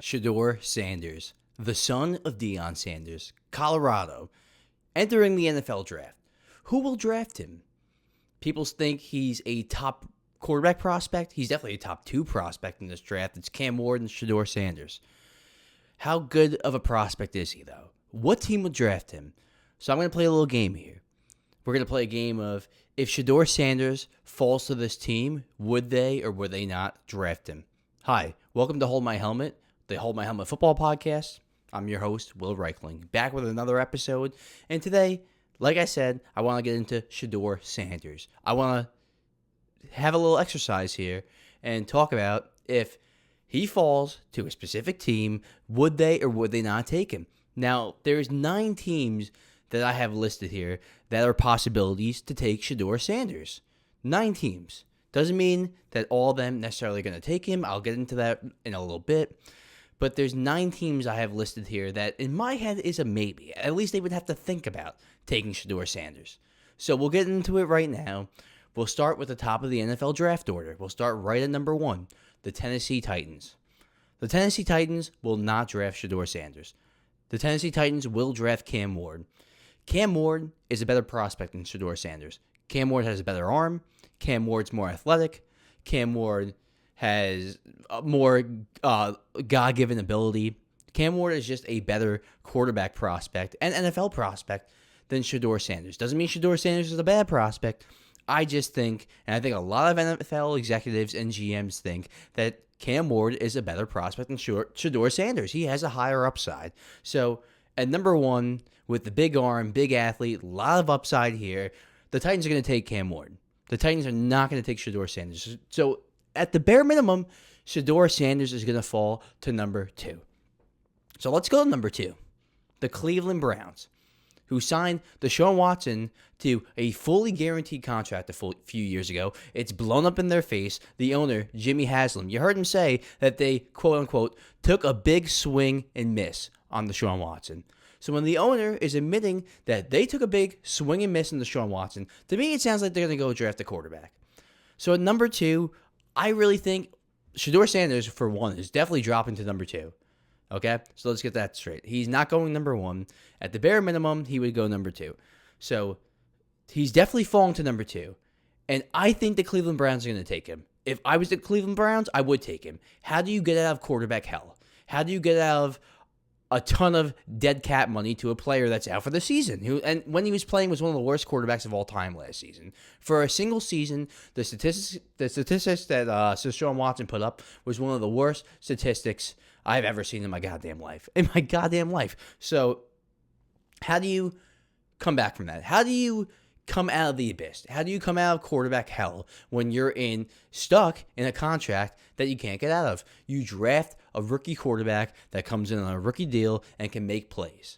Shedeur Sanders, the son of Deion Sanders, Colorado, entering the NFL draft. Who will draft him? People think he's a top quarterback prospect. He's definitely a top 2 prospect in this draft. It's Cam Ward and Shedeur Sanders. How good of a prospect is he, though? What team would draft him? So I'm going to play a little game here. We're going to play a game of if Shedeur Sanders falls to this team, would they or would they not draft him? Hi, welcome to Hold My Helmet, the Hold My Helmet football podcast. I'm your host, Will Reichling, back with another episode. And today, like I said, I want to get into Shedeur Sanders. I want to have a little exercise here and talk about if he falls to a specific team, would they or would they not take him? Now, there's 9 teams that I have listed here that are possibilities to take Shedeur Sanders. 9 teams. Doesn't mean that all of them necessarily going to take him. I'll get into that in a little bit. But there's 9 teams I have listed here that in my head is a maybe. At least they would have to think about taking Shedeur Sanders. So we'll get into it right now. We'll start with the top of the NFL draft order. We'll start right at number 1, the Tennessee Titans. The Tennessee Titans will not draft Shedeur Sanders. The Tennessee Titans will draft Cam Ward. Cam Ward is a better prospect than Shedeur Sanders. Cam Ward has a better arm. Cam Ward's more athletic. Cam Ward has more God-given ability. Cam Ward is just a better quarterback prospect and NFL prospect than Shedeur Sanders. Doesn't mean Shedeur Sanders is a bad prospect. I just think, and I think a lot of NFL executives and GMs think, that Cam Ward is a better prospect than Shedeur Sanders. He has a higher upside. So at number 1, with the big arm, big athlete, a lot of upside here, the Titans are going to take Cam Ward. The Titans are not going to take Shedeur Sanders. So at the bare minimum, Shedeur Sanders is going to fall to number 2. So let's go to number 2. The Cleveland Browns, who signed Deshaun Watson to a fully guaranteed contract a few years ago. It's blown up in their face. The owner, Jimmy Haslam, you heard him say that they, quote-unquote, took a big swing and miss on Deshaun Watson. So when the owner is admitting that they took a big swing and miss on Deshaun Watson, to me it sounds like they're going to go draft a quarterback. So at number 2, I really think Shedeur Sanders, for 1, is definitely dropping to number 2. Okay? So let's get that straight. He's not going number 1. At the bare minimum, he would go number 2. So he's definitely falling to number 2. And I think the Cleveland Browns are going to take him. If I was the Cleveland Browns, I would take him. How do you get out of quarterback hell? How do you get out of a ton of dead cap money to a player that's out for the season? And when he was playing, was one of the worst quarterbacks of all time last season. For a single season, the statistics that Deshaun Watson put up was one of the worst statistics I've ever seen in my goddamn life. So how do you come back from that? How do you come out of the abyss? How do you come out of quarterback hell when you're stuck in a contract that you can't get out of? You draft a rookie quarterback that comes in on a rookie deal and can make plays.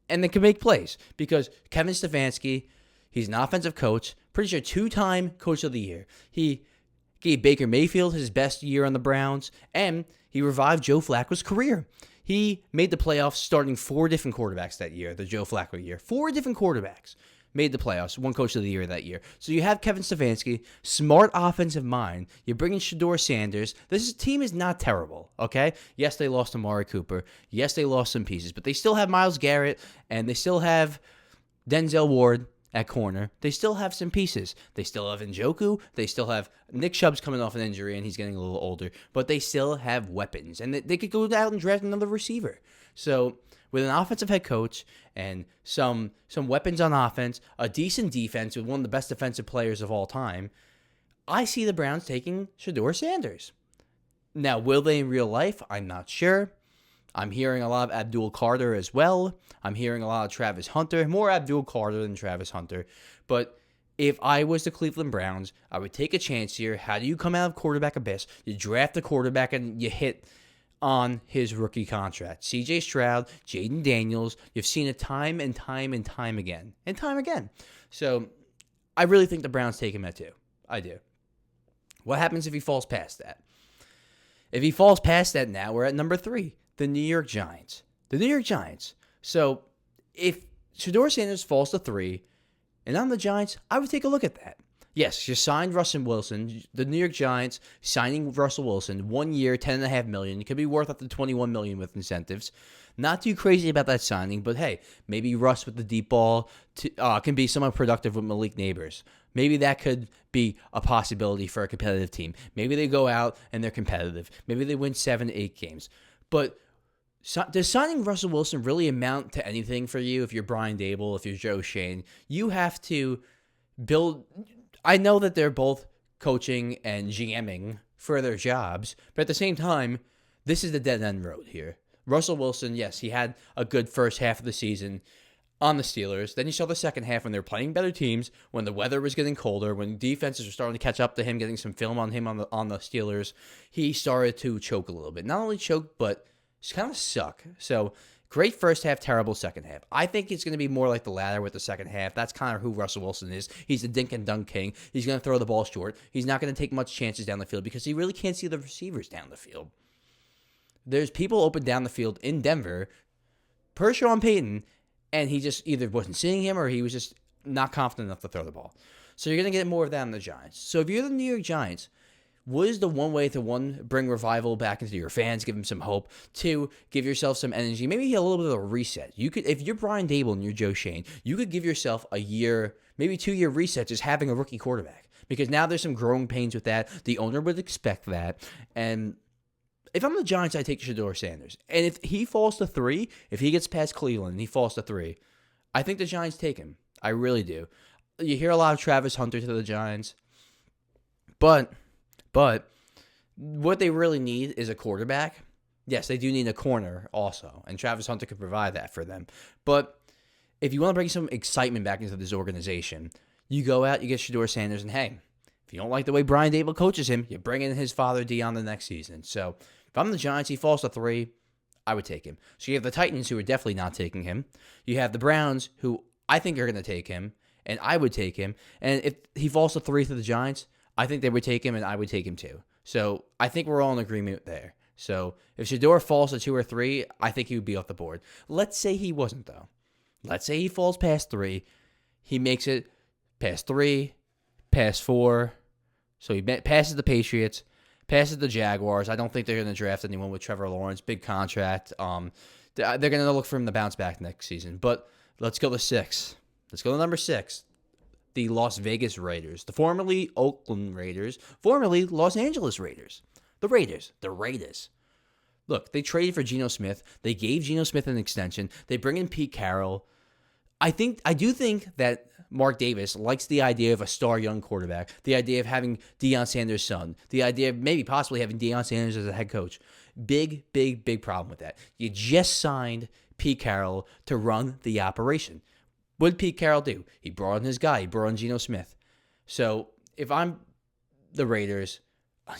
And they can make plays because Kevin Stefanski, he's an offensive coach, pretty sure 2-time coach of the year. He gave Baker Mayfield his best year on the Browns, and he revived Joe Flacco's career. He made the playoffs starting 4 different quarterbacks that year, the Joe Flacco year. 4 different quarterbacks made the playoffs, 1 coach of the year that year. So you have Kevin Stefanski, smart offensive mind. You're bringing Shedeur Sanders. This team is not terrible, okay? Yes, they lost Amari Cooper. Yes, they lost some pieces, but they still have Myles Garrett, and they still have Denzel Ward at corner. They still have some pieces. They still have Njoku. They still have Nick Chubb's coming off an injury, and he's getting a little older, but they still have weapons, and they could go out and draft another receiver. So with an offensive head coach and some weapons on offense, a decent defense with one of the best defensive players of all time, I see the Browns taking Shedeur Sanders. Now, will they in real life? I'm not sure. I'm hearing a lot of Abdul Carter as well. I'm hearing a lot of Travis Hunter. More Abdul Carter than Travis Hunter. But if I was the Cleveland Browns, I would take a chance here. How do you come out of quarterback abyss? You draft a quarterback and you hit on his rookie contract. C.J. Stroud, Jaden Daniels, you've seen it time and time and time again. And time again. So I really think the Browns take him at 2. I do. What happens if he falls past that? If he falls past that now, we're at number 3, the New York Giants. The New York Giants. So if Shedeur Sanders falls to 3, and I'm the Giants, I would take a look at that. Yes, you signed Russell Wilson. The New York Giants signing Russell Wilson, 1 year, $10.5 million. It could be worth up to $21 million with incentives. Not too crazy about that signing, but hey, maybe Russ with the deep ball can be somewhat productive with Malik Neighbors. Maybe that could be a possibility for a competitive team. Maybe they go out and they're competitive. Maybe they win 7 to 8 games. But does signing Russell Wilson really amount to anything for you if you're Brian Dable, if you're Joe Schoen? You have to build. I know that they're both coaching and GMing for their jobs, but at the same time, this is the dead-end road here. Russell Wilson, yes, he had a good first half of the season on the Steelers. Then you saw the second half when they were playing better teams, when the weather was getting colder, when defenses were starting to catch up to him, getting some film on him on the Steelers. He started to choke a little bit. Not only choke, but just kind of suck. So great first half, terrible second half. I think it's going to be more like the latter with the second half. That's kind of who Russell Wilson is. He's the dink and dunk king. He's going to throw the ball short. He's not going to take much chances down the field because he really can't see the receivers down the field. There's people open down the field in Denver per Sean Payton, and he just either wasn't seeing him or he was just not confident enough to throw the ball. So you're going to get more of that in the Giants. So if you're the New York Giants, what is the one way to, one, bring revival back into your fans, give them some hope, 2, give yourself some energy, maybe a little bit of a reset. You could, if you're Brian Dable and you're Joe Schoen, you could give yourself a year, maybe 2-year reset just having a rookie quarterback. Because now there's some growing pains with that. The owner would expect that. And if I'm the Giants, I take Shedeur Sanders. And if he falls to 3, if he gets past Cleveland and he falls to 3, I think the Giants take him. I really do. You hear a lot of Travis Hunter to the Giants. But what they really need is a quarterback. Yes, they do need a corner also, and Travis Hunter could provide that for them. But if you want to bring some excitement back into this organization, you go out, you get Shedeur Sanders, and hey, if you don't like the way Brian Dable coaches him, you bring in his father, Dion, the next season. So if I'm the Giants, he falls to 3, I would take him. So you have the Titans, who are definitely not taking him. You have the Browns, who I think are going to take him, and I would take him. And if he falls to 3 to the Giants, I think they would take him, and I would take him too. So I think we're all in agreement there. So if Shedeur falls to 2 or 3, I think he would be off the board. Let's say he wasn't, though. Let's say he falls past 3. He makes it past 3, past 4. So he passes the Patriots, passes the Jaguars. I don't think they're going to draft anyone with Trevor Lawrence. Big contract. They're going to look for him to bounce back next season. But let's go to 6. Let's go to number 6. The Las Vegas Raiders, the formerly Oakland Raiders, formerly Los Angeles Raiders. The Raiders. Look, they traded for Geno Smith. They gave Geno Smith an extension. They bring in Pete Carroll. I do think that Mark Davis likes the idea of a star young quarterback, the idea of having Deion Sanders' son, the idea of maybe possibly having Deion Sanders as a head coach. Big problem with that. You just signed Pete Carroll to run the operation. What did Pete Carroll do? He brought in his guy. He brought in Geno Smith. So if I'm the Raiders,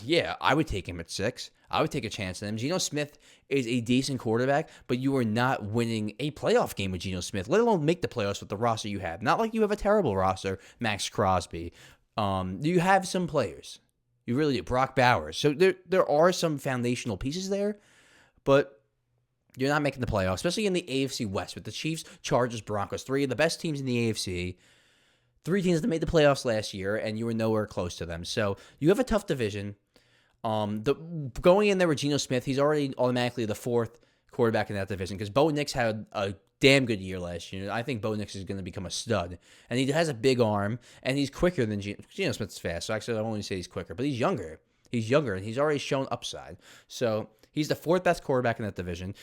yeah, I would take him at 6. I would take a chance on him. Geno Smith is a decent quarterback, but you are not winning a playoff game with Geno Smith, let alone make the playoffs with the roster you have. Not like you have a terrible roster, Max Crosby. You have some players. You really do. Brock Bowers. So there are some foundational pieces there, but you're not making the playoffs, especially in the AFC West with the Chiefs, Chargers, Broncos, 3 of the best teams in the AFC. 3 teams that made the playoffs last year, and you were nowhere close to them. So you have a tough division. Going in there with Geno Smith, he's already automatically the 4th quarterback in that division because Bo Nix had a damn good year last year. I think Bo Nix is going to become a stud. And he has a big arm, and he's quicker than Geno Smith's fast. So actually, I won't say he's quicker, but he's younger. He's younger, and he's already shown upside. So he's the 4th best quarterback in that division.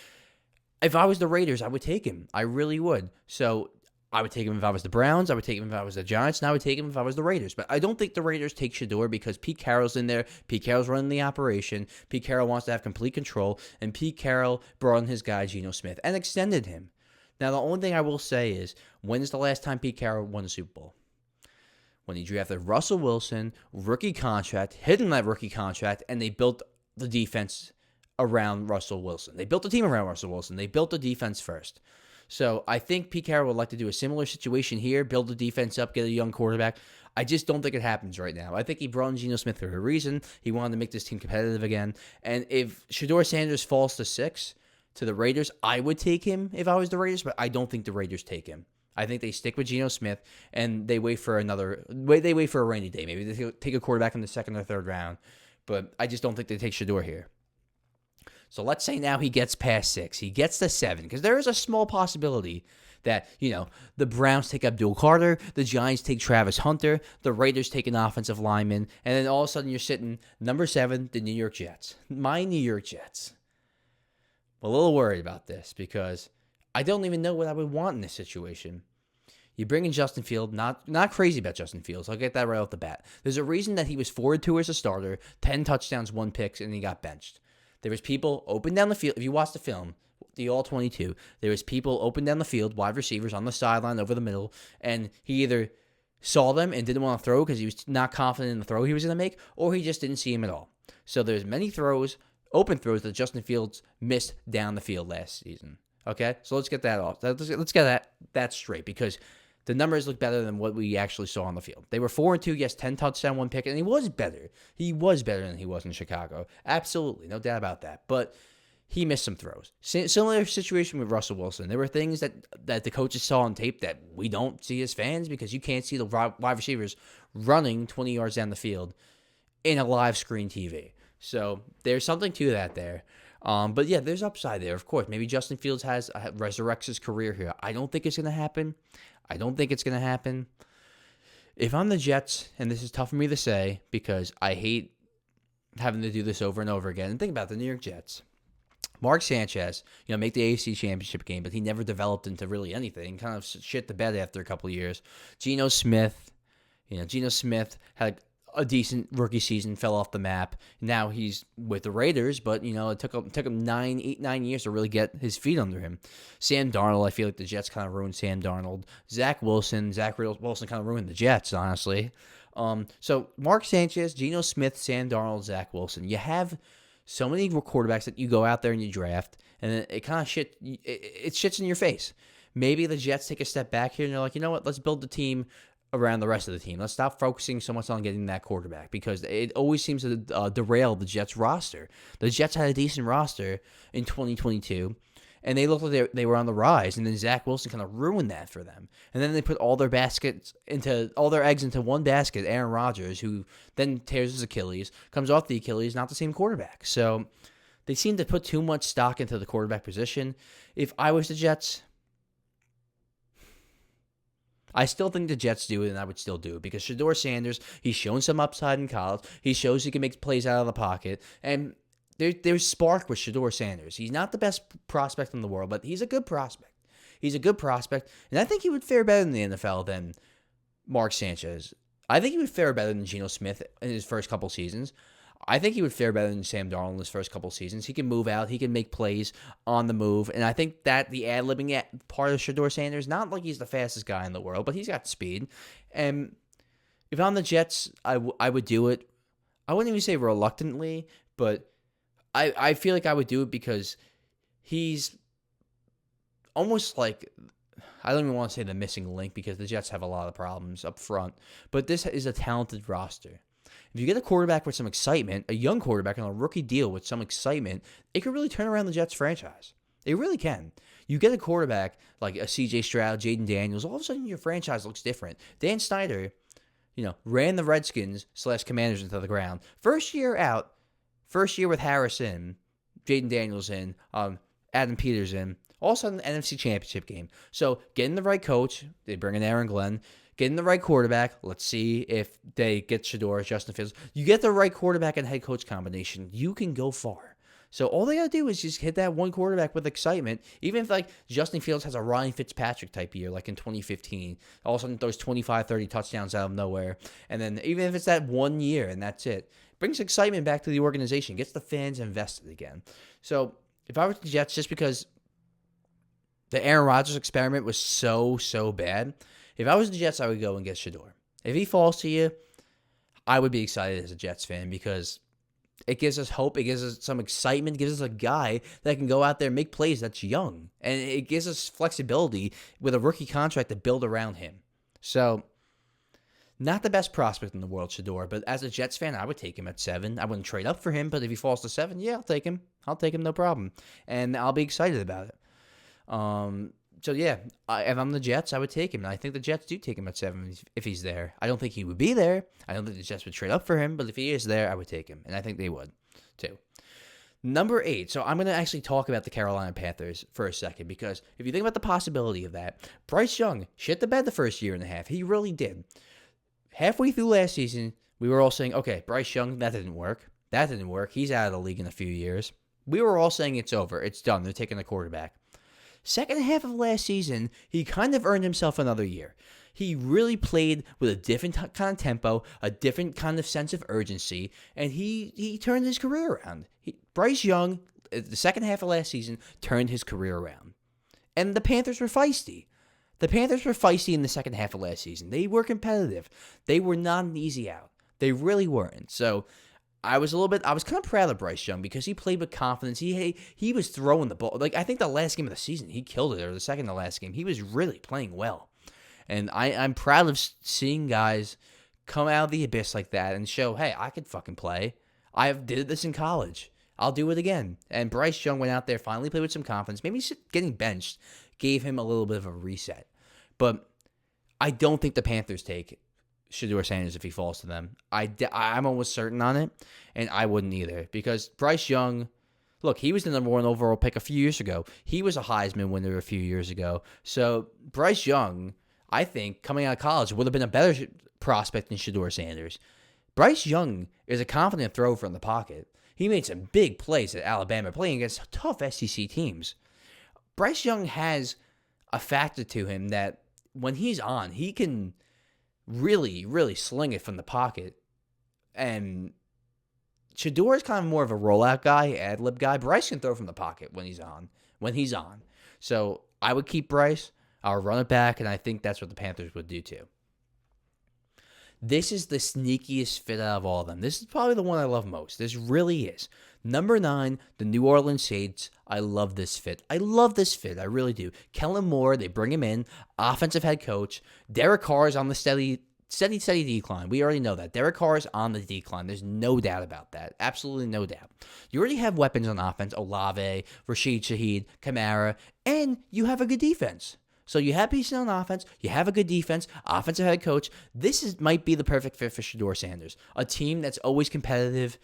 If I was the Raiders, I would take him. I really would. So I would take him if I was the Browns. I would take him if I was the Giants. And I would take him if I was the Raiders. But I don't think the Raiders take Shedeur because Pete Carroll's in there. Pete Carroll's running the operation. Pete Carroll wants to have complete control. And Pete Carroll brought in his guy, Geno Smith, and extended him. Now, the only thing I will say is, when is the last time Pete Carroll won a Super Bowl? When he drafted Russell Wilson, rookie contract, hit him that rookie contract, and they built the defense around Russell Wilson. They built a team around Russell Wilson. They built the defense first. So I think Pete Carroll would like to do a similar situation here, build the defense up, get a young quarterback. I just don't think it happens right now. I think he brought in Geno Smith for a reason. He wanted to make this team competitive again. And if Shedeur Sanders falls to 6 to the Raiders, I would take him if I was the Raiders, but I don't think the Raiders take him. I think they stick with Geno Smith and they wait for a rainy day. Maybe they take a quarterback in the second or third round, but I just don't think they take Shedeur here. So let's say now he gets past 6. He gets to 7, because there is a small possibility that, the Browns take Abdul Carter, the Giants take Travis Hunter, the Raiders take an offensive lineman, and then all of a sudden you're sitting number 7, the New York Jets. My New York Jets. I'm a little worried about this because I don't even know what I would want in this situation. You bring in Justin Fields, not crazy about Justin Fields. I'll get that right off the bat. There's a reason that he was 4-2 as a starter, 10 touchdowns, 1 pick, and he got benched. There was people open down the field. If you watch the film, the All-22, there was people open down the field, wide receivers on the sideline over the middle, and he either saw them and didn't want to throw because he was not confident in the throw he was going to make, or he just didn't see him at all. So there's many open throws that Justin Fields missed down the field last season. Okay, so let's get that off. Let's get that straight, because the numbers look better than what we actually saw on the field. They were 4-2, yes, 10 touchdown, 1 pick, and he was better. He was better than he was in Chicago. Absolutely, no doubt about that. But he missed some throws. Similar situation with Russell Wilson. There were things that the coaches saw on tape that we don't see as fans, because you can't see the wide receivers running 20 yards down the field in a live screen TV. So there's something to that there. But yeah, there's upside there, of course. Maybe Justin Fields resurrects his career here. I don't think it's going to happen. If I'm the Jets, and this is tough for me to say because I hate having to do this over and over again, and think about the New York Jets. Mark Sanchez, make the AFC Championship game, but he never developed into really anything. Kind of shit the bed after a couple of years. Geno Smith had a decent rookie season, fell off the map. Now he's with the Raiders, but it took him 9 years to really get his feet under him. Sam Darnold, I feel like the Jets kind of ruined Sam Darnold. Zach Wilson kind of ruined the Jets, honestly. So Mark Sanchez, Geno Smith, Sam Darnold, Zach Wilson. You have so many quarterbacks that you go out there and you draft, and it kind of it shits in your face. Maybe the Jets take a step back here and they're like, you know what, let's build the team around the rest of the team. Let's stop focusing so much on getting that quarterback, because it always seems to derail the Jets roster. The Jets had a decent roster in 2022, and they looked like they were on the rise, and then Zach Wilson kind of ruined that for them. And then they put all their eggs into one basket, Aaron Rodgers, who then tears his Achilles, comes off the Achilles, not the same quarterback. So they seem to put too much stock into the quarterback position. If I was the Jets, I still think the Jets do it, and I would still do it, because Shedeur Sanders, he's shown some upside in college. He shows he can make plays out of the pocket, and there's spark with Shedeur Sanders. He's not the best prospect in the world, but he's a good prospect. And I think he would fare better in the NFL than Mark Sanchez. I think he would fare better than Geno Smith in his first couple seasons. I think he would fare better than Sam Darnold in his first couple seasons. He can move out. He can make plays on the move. And I think that the ad-libbing part of Shedeur Sanders, not like he's the fastest guy in the world, but he's got speed. And if I'm the Jets, I would do it. I wouldn't even say reluctantly, but I feel like I would do it because he's almost like, I don't even want to say the missing link, because the Jets have a lot of problems up front. But this is a talented roster. If you get a quarterback with some excitement, a young quarterback on a rookie deal with some excitement, it could really turn around the Jets franchise. It really can. You get a quarterback like a C.J. Stroud, Jaden Daniels, all of a sudden your franchise looks different. Dan Snyder, ran the Redskins/Commanders into the ground. First year with Harris in, Jaden Daniels in, Adam Peters in, all of a sudden NFC Championship game. So getting the right coach, they bring in Aaron Glenn. Getting the right quarterback, let's see if they get Shedeur, Justin Fields. You get the right quarterback and head coach combination, you can go far. So all they got to do is just hit that one quarterback with excitement. Even if Justin Fields has a Ryan Fitzpatrick type year, like in 2015, all of a sudden throws 25, 30 touchdowns out of nowhere. And then even if it's that 1 year and that's it, brings excitement back to the organization, gets the fans invested again. So if I were the Jets, just because the Aaron Rodgers experiment was so bad, if I was the Jets, I would go and get Shedeur. If he falls to you, I would be excited as a Jets fan, because it gives us hope. It gives us some excitement. It gives us a guy that can go out there and make plays that's young. And it gives us flexibility with a rookie contract to build around him. So, not the best prospect in the world, Shedeur, but as a Jets fan, I would take him at 7. I wouldn't trade up for him, but if he falls to 7, yeah, I'll take him. No problem. And I'll be excited about it. So, yeah, if I'm the Jets, I would take him. And I think the Jets do take him at 7 if he's there. I don't think he would be there. I don't think the Jets would trade up for him. But if he is there, I would take him. And I think they would, too. Number 8. So I'm going to actually talk about the Carolina Panthers for a second. Because if you think about the possibility of that, Bryce Young shit the bed the first year and a half. He really did. Halfway through last season, we were all saying, okay, Bryce Young, that didn't work. That didn't work. He's out of the league in a few years. We were all saying it's over. It's done. They're taking the quarterback. Second half of last season, he kind of earned himself another year. He really played with a different kind of tempo, a different kind of sense of urgency, and he turned his career around. Bryce Young, the second half of last season, turned his career around. And the Panthers were feisty. The Panthers were feisty in the second half of last season. They were competitive. They were not an easy out. They really weren't. So I was kind of proud of Bryce Young because he played with confidence. He was throwing the ball. Like, I think the last game of the season, he killed it, or the second to last game. He was really playing well. And I'm proud of seeing guys come out of the abyss like that and show, hey, I could fucking play. I did this in college. I'll do it again. And Bryce Young went out there, finally played with some confidence. Maybe getting benched gave him a little bit of a reset. But I don't think the Panthers take Shedeur Sanders if he falls to them. I'm almost certain on it, and I wouldn't either. Because Bryce Young, look, he was the number 1 overall pick a few years ago. He was a Heisman winner a few years ago. So Bryce Young, I think, coming out of college, would have been a better prospect than Shedeur Sanders. Bryce Young is a confident thrower from the pocket. He made some big plays at Alabama, playing against tough SEC teams. Bryce Young has a factor to him that when he's on, he can really, really sling it from the pocket. And Shedeur is kind of more of a rollout guy, ad-lib guy. Bryce can throw from the pocket when he's on. So I would keep Bryce. I'll run it back, and I think that's what the Panthers would do too. This is the sneakiest fit out of all of them. This is probably the one I love most. This really is. Number 9, the New Orleans Saints. I love this fit. I really do. Kellen Moore, they bring him in. Offensive head coach. Derek Carr is on the steady decline. We already know that. Derek Carr is on the decline. There's no doubt about that. Absolutely no doubt. You already have weapons on offense. Olave, Rashid Shaheed, Kamara, and you have a good defense. So you have pieces on offense, you have a good defense, offensive head coach. Might be the perfect fit for Shedeur Sanders. A team that's always competitive.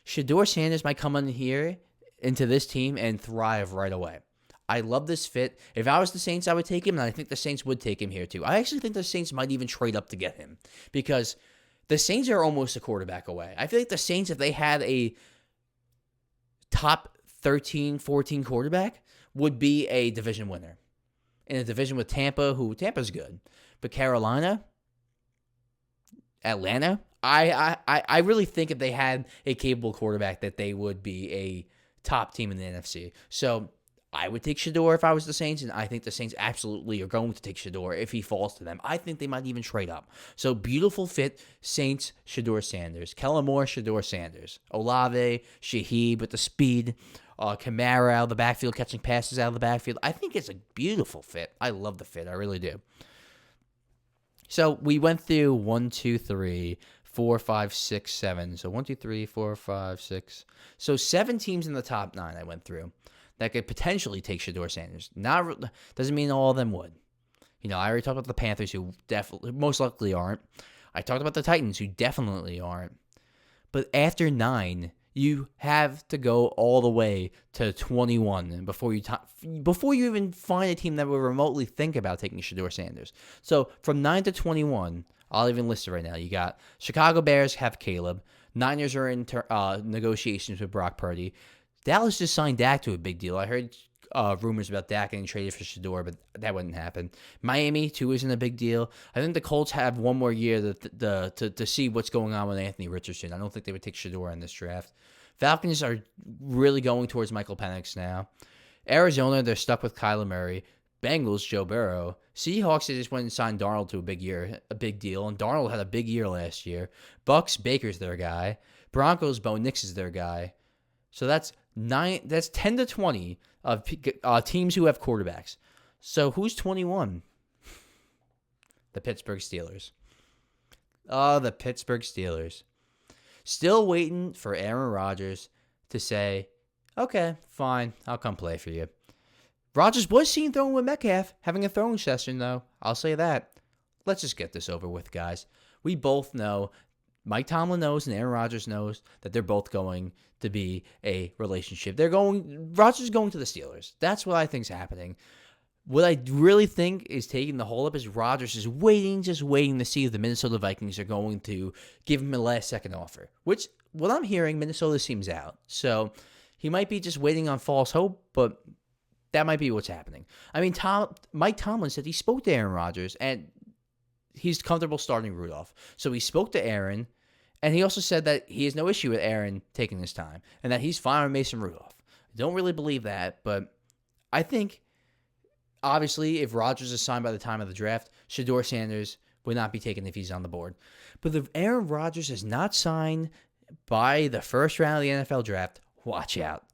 Shedeur Sanders might come in here into this team and thrive right away. I love this fit. If I was the Saints, I would take him, and I think the Saints would take him here too. I actually think the Saints might even trade up to get him because the Saints are almost a quarterback away. I feel like the Saints, if they had a top 13, 14 quarterback, would be a division winner. In a division with Tampa, Tampa's good. But Carolina, Atlanta, I really think if they had a capable quarterback that they would be a top team in the NFC. So I would take Shedeur if I was the Saints, and I think the Saints absolutely are going to take Shedeur if he falls to them. I think they might even trade up. So beautiful fit, Saints, Shedeur Sanders. Kellen Moore, Shedeur Sanders. Olave, Shaheed with the speed. Kamara out of the backfield, catching passes out of the backfield. I think it's a beautiful fit. I love the fit. I really do. So we went through 1, 2, 3, 4, 5, 6, 7. So 1, 2, 3, 4, 5, 6. So 7 teams in the top 9 I went through that could potentially take Shedeur Sanders. Doesn't mean all of them would. I already talked about the Panthers, who definitely, most likely aren't. I talked about the Titans, who definitely aren't. But after 9, you have to go all the way to 21 before you even find a team that will remotely think about taking Shedeur Sanders. So from 9 to 21, I'll even list it right now. You got Chicago Bears have Caleb. Niners are in negotiations with Brock Purdy. Dallas just signed Dak to a big deal. I heard rumors about Dak getting traded for Shedeur, but that wouldn't happen. Miami, too, isn't a big deal. I think the Colts have one more year to see what's going on with Anthony Richardson. I don't think they would take Shedeur in this draft. Falcons are really going towards Michael Penix now. Arizona, they're stuck with Kyler Murray. Bengals, Joe Burrow. Seahawks, they just went and signed Darnold to a big deal, and Darnold had a big year last year. Bucks, Baker's their guy. Broncos, Bo Nix is their guy. So that's 10 to 20 of teams who have quarterbacks. So who's 21? The Pittsburgh Steelers. Oh, the Pittsburgh Steelers. Still waiting for Aaron Rodgers to say, okay, fine, I'll come play for you. Rodgers was seen throwing with Metcalf, having a throwing session, though. I'll say that. Let's just get this over with, guys. We both know, Mike Tomlin knows and Aaron Rodgers knows that they're both going to be a relationship. Rodgers is going to the Steelers. That's what I think is happening. What I really think is taking the hold up is Rodgers is just waiting to see if the Minnesota Vikings are going to give him a last-second offer, which, what I'm hearing, Minnesota seems out. So he might be just waiting on false hope, but that might be what's happening. I mean, Mike Tomlin said he spoke to Aaron Rodgers, and he's comfortable starting Rudolph. So he spoke to Aaron, and he also said that he has no issue with Aaron taking his time, and that he's fine with Mason Rudolph. I don't really believe that, but I think, obviously, if Rodgers is signed by the time of the draft, Shedeur Sanders would not be taken if he's on the board. But if Aaron Rodgers is not signed by the first round of the NFL draft, watch out.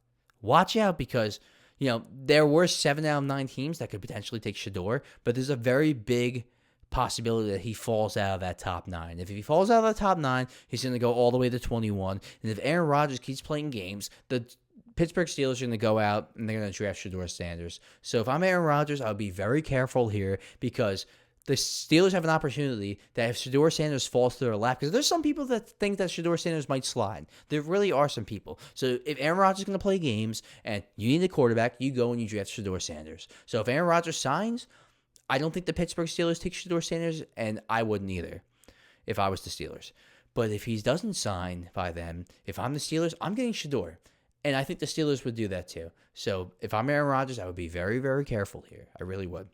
Watch out because, there were 7 out of 9 teams that could potentially take Shedeur, but there's a very big possibility that he falls out of that top 9. If he falls out of the top 9, he's going to go all the way to 21. And if Aaron Rodgers keeps playing games, the Pittsburgh Steelers are going to go out and they're going to draft Shedeur Sanders. So if I'm Aaron Rodgers, I'll be very careful here because the Steelers have an opportunity that if Shedeur Sanders falls to their lap, because there's some people that think that Shedeur Sanders might slide. There really are some people. So if Aaron Rodgers is going to play games and you need a quarterback, you go and you draft Shedeur Sanders. So if Aaron Rodgers signs, I don't think the Pittsburgh Steelers take Shedeur Sanders, and I wouldn't either if I was the Steelers. But if he doesn't sign by them, if I'm the Steelers, I'm getting Shedeur. And I think the Steelers would do that too. So if I'm Aaron Rodgers, I would be very, very careful here. I really would.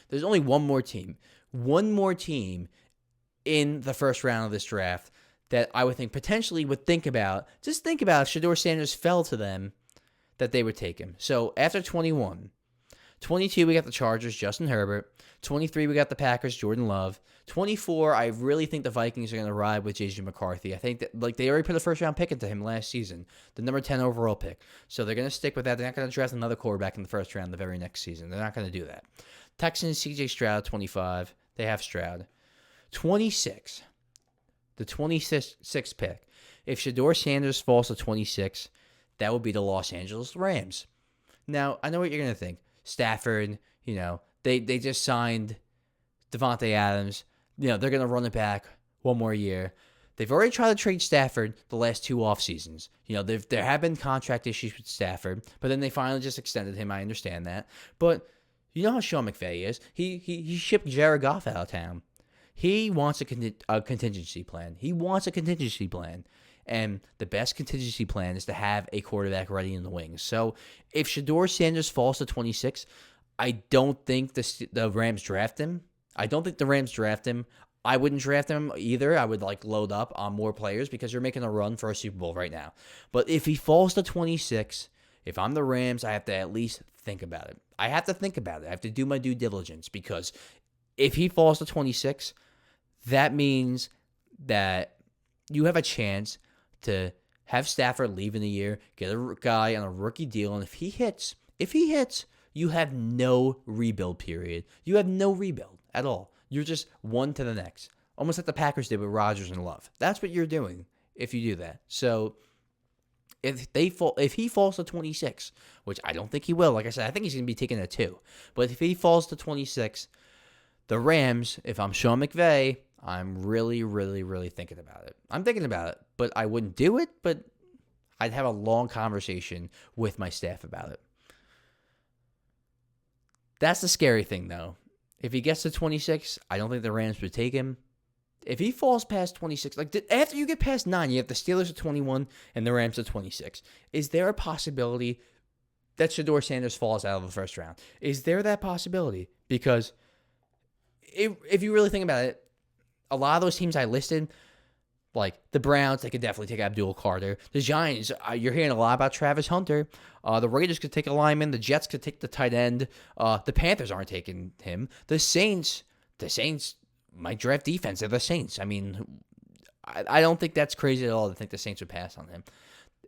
There's only one more team in the first round of this draft that I would think potentially would think about. Just think about if Shedeur Sanders fell to them, that they would take him. So after 21, 22, we got the Chargers, Justin Herbert. 23, we got the Packers, Jordan Love. 24, I really think the Vikings are going to ride with J.J. McCarthy. I think that they already put a first-round pick into him last season, the number 10 overall pick. So they're going to stick with that. They're not going to draft another quarterback in the first round the very next season. They're not going to do that. Texans, C.J. Stroud, 25. They have Stroud. 26, the 26th pick. If Shedeur Sanders falls to 26, that would be the Los Angeles Rams. Now, I know what you're going to think. Stafford, they just signed Devontae Adams. They're going to run it back one more year. They've already tried to trade Stafford the last 2 off seasons. There have been contract issues with Stafford, but then they finally just extended him. I understand that. But you know how Sean McVay is. He shipped Jared Goff out of town. He wants a contingency plan. And the best contingency plan is to have a quarterback ready in the wings. So if Shedeur Sanders falls to 26, I don't think the Rams draft him. I wouldn't draft him either. I would load up on more players because you're making a run for a Super Bowl right now. But if he falls to 26, if I'm the Rams, I have to at least think about it. I have to do my due diligence because if he falls to 26, that means that you have a chance to have Stafford leave in the year, get a guy on a rookie deal, and if he hits, you have no rebuild period. You have no rebuild at all. You're just one to the next. Almost like the Packers did with Rodgers and Love. That's what you're doing if you do that. So if he falls to 26, which I don't think he will, like I said, I think he's going to be taken at 2. But if he falls to 26, the Rams, if I'm Sean McVay, I'm really, really, really thinking about it. I'm thinking about it, but I wouldn't do it, but I'd have a long conversation with my staff about it. That's the scary thing, though. If he gets to 26, I don't think the Rams would take him. If he falls past 26, after you get past 9, you have the Steelers at 21 and the Rams at 26. Is there a possibility that Shedeur Sanders falls out of the first round? Is there that possibility? Because if you really think about it, a lot of those teams I listed, like the Browns, they could definitely take Abdul Carter. The Giants, you're hearing a lot about Travis Hunter. The Raiders could take a lineman. The Jets could take the tight end. The Panthers aren't taking him. The Saints might draft defense. They're the Saints. I mean, I don't think that's crazy at all to think the Saints would pass on him.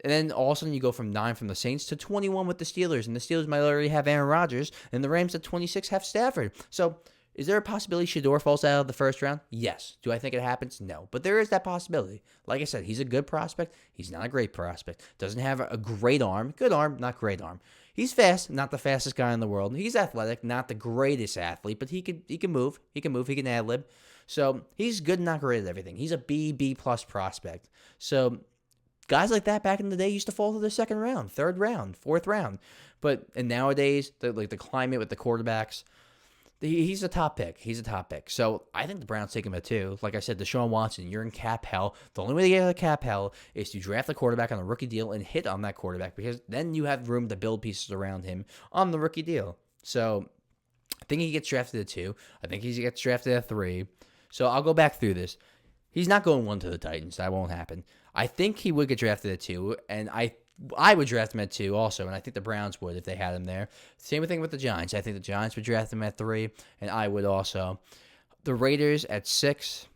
And then all of a sudden you go from 9 from the Saints to 21 with the Steelers. And the Steelers might already have Aaron Rodgers. And the Rams at 26 have Stafford. So is there a possibility Shedeur falls out of the first round? Yes. Do I think it happens? No. But there is that possibility. Like I said, he's a good prospect. He's not a great prospect. Doesn't have a great arm. Good arm, not great arm. He's fast, not the fastest guy in the world. He's athletic, not the greatest athlete, but he can move. He can ad lib. So he's good and not great at everything. He's a B plus prospect. So guys like that back in the day used to fall to the second round, third round, fourth round. And nowadays, the climate with the quarterbacks, he's a top pick. He's a top pick. So I think the Browns take him at 2. Like I said, Deshaun Watson, you're in cap hell. The only way to get out of cap hell is to draft the quarterback on a rookie deal and hit on that quarterback, because then you have room to build pieces around him on the rookie deal. So I think he gets drafted at 2. I think he gets drafted at 3. So I'll go back through this. He's not going 1 to the Titans. That won't happen. I think he would get drafted at 2, and I would draft him at 2 also, and I think the Browns would if they had him there. Same thing with the Giants. I think the Giants would draft him at 3, and I would also. The Raiders at 6,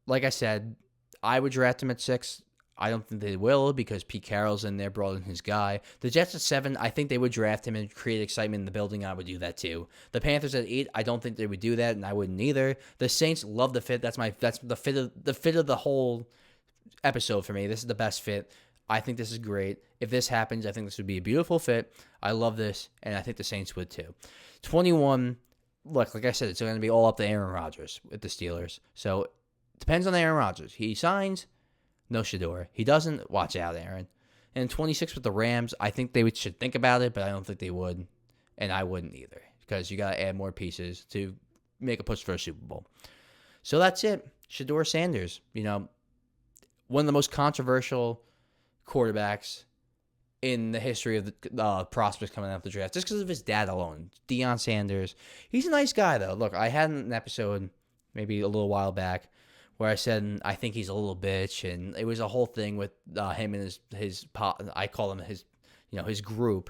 like I said, I would draft him at 6. I don't think they will, because Pete Carroll's in there, brought in his guy. The Jets at 7, I think they would draft him and create excitement in the building. I would do that too. The Panthers at 8, I don't think they would do that, and I wouldn't either. The Saints love the fit. That's the fit of the whole episode for me. This is the best fit. I think this is great. If this happens, I think this would be a beautiful fit. I love this, and I think the Saints would too. 21, look, like I said, it's going to be all up to Aaron Rodgers with the Steelers. So it depends on Aaron Rodgers. He signs, no Shedeur. He doesn't, watch out, Aaron. And 26 with the Rams, I think they should think about it, but I don't think they would, and I wouldn't either, because you got to add more pieces to make a push for a Super Bowl. So that's it. Shedeur Sanders, one of the most controversial quarterbacks in the history of the prospects coming out of the draft, just because of his dad alone. Deion Sanders. He's a nice guy, though. Look, I had an episode maybe a little while back where I said I think he's a little bitch, and it was a whole thing with him and his I call him his group,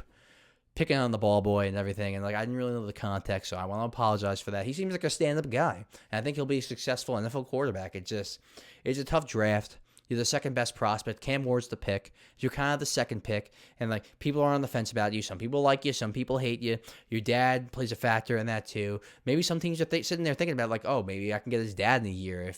picking on the ball boy and everything, and I didn't really know the context, so I want to apologize for that. He seems like a stand-up guy, and I think he'll be a successful NFL quarterback. It's a tough draft. You're the second best prospect. Cam Ward's the pick. You're kind of the second pick, and people are on the fence about you. Some people like you, some people hate you. Your dad plays a factor in that too. Maybe some teams are sitting there thinking about oh, maybe I can get his dad in a year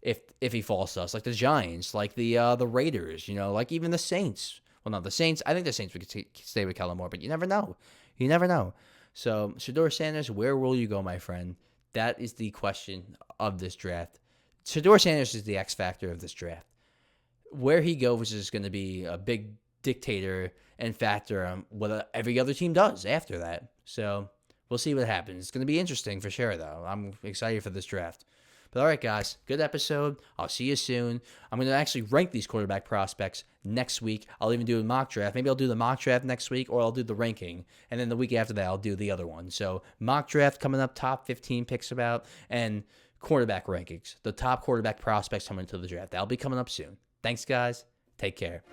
if he falls to us, like the Giants, like the Raiders, like even the Saints. Well, not the Saints. I think the Saints would stay with Kellen Moore, but you never know. You never know. So, Shedeur Sanders, where will you go, my friend? That is the question of this draft. Shedeur Sanders is the X factor of this draft. Where he goes is going to be a big dictator and factor on what every other team does after that. So we'll see what happens. It's going to be interesting for sure, though. I'm excited for this draft. But all right, guys, good episode. I'll see you soon. I'm going to actually rank these quarterback prospects next week. I'll even do a mock draft. Maybe I'll do the mock draft next week, or I'll do the ranking. And then the week after that, I'll do the other one. So mock draft coming up, top 15 picks about, and quarterback rankings, the top quarterback prospects coming into the draft. That'll be coming up soon. Thanks, guys. Take care.